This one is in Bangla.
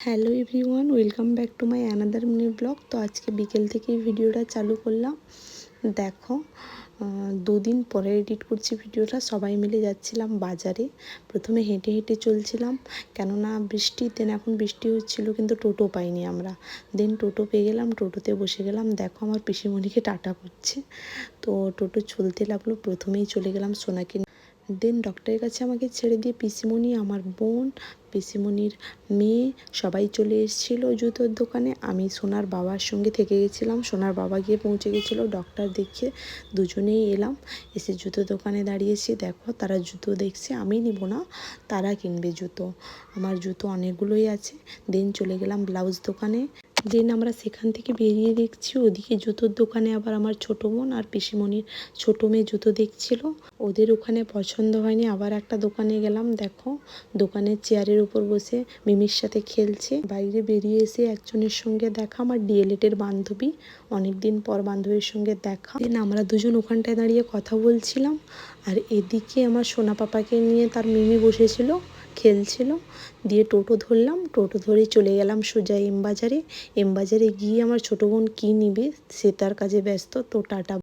Hello everyone, welcome back to my another mini blog. তো আজকে বিকেল থেকেই ভিডিওটা চালু করলাম। দেখো, দুদিন পরে এডিট করছি ভিডিওটা। সবাই মিলে যাচ্ছিলাম বাজারে। প্রথমে হেঁটে হেঁটে চলছিলাম, কেননা বৃষ্টি, দেন এখন বৃষ্টি হচ্ছিলো, কিন্তু টোটো পাইনি আমরা। দেন টোটো পেয়ে গেলাম, টোটোতে বসে গেলাম। দেখো আমার পিসিমণিকে টাটা করছে। তো টোটো চলতে লাগলো, প্রথমেই চলে গেলাম সোনাকে। দেন ডক্টরের কাছে আমাকে ছেড়ে দিয়ে পিসিমণি, আমার বোন, পিসিমণির মেয়ে সবাই চলে এসেছিলো জুতোর দোকানে। আমি সোনার বাবার সঙ্গে থেকে গেছিলাম। সোনার বাবা গিয়ে পৌঁছে গেছিলো। ডক্টর দেখে দুজনেই এলাম, এসে জুতো দোকানে দাঁড়িয়েছি। দেখো তারা জুতো দেখছে, আমি নিব না, তারা কিনবে জুতো। আমার জুতো অনেকগুলোই আছে। দেন চলে গেলাম ব্লাউজ দোকানে। দেন আমরা সেখান থেকে বেরিয়ে দেখছি ওদিকে জুতোর দোকানে আবার আমার ছোটো বোন আর পিসিমণির ছোটো মেয়ে জুতো দেখছিল। ওদের ওখানে পছন্দ হয়নি, আবার একটা দোকানে গেলাম। দেখো দোকানের চেয়ারের উপর বসে মিমির সাথে খেলছে। বাইরে বেরিয়ে এসে একজনের সঙ্গে দেখা, আমার ডিএলএডের বান্ধবী, অনেক দিন পর বান্ধবীর সঙ্গে দেখা। দেন আমরা দুজন ওখানটায় দাঁড়িয়ে কথা বলছিলাম, আর এদিকে আমার সোনা পাপাকে নিয়ে তার মিমি বসেছিল, খেলছিল। দিয়ে টোটো ধরলাম, টোটো ধরে চলে গেলাম সোজা এম বাজারে। এম বাজারে গিয়ে আমার ছোটো বোন কী নিবে সে তার কাজে ব্যস্ত। তো টাটা।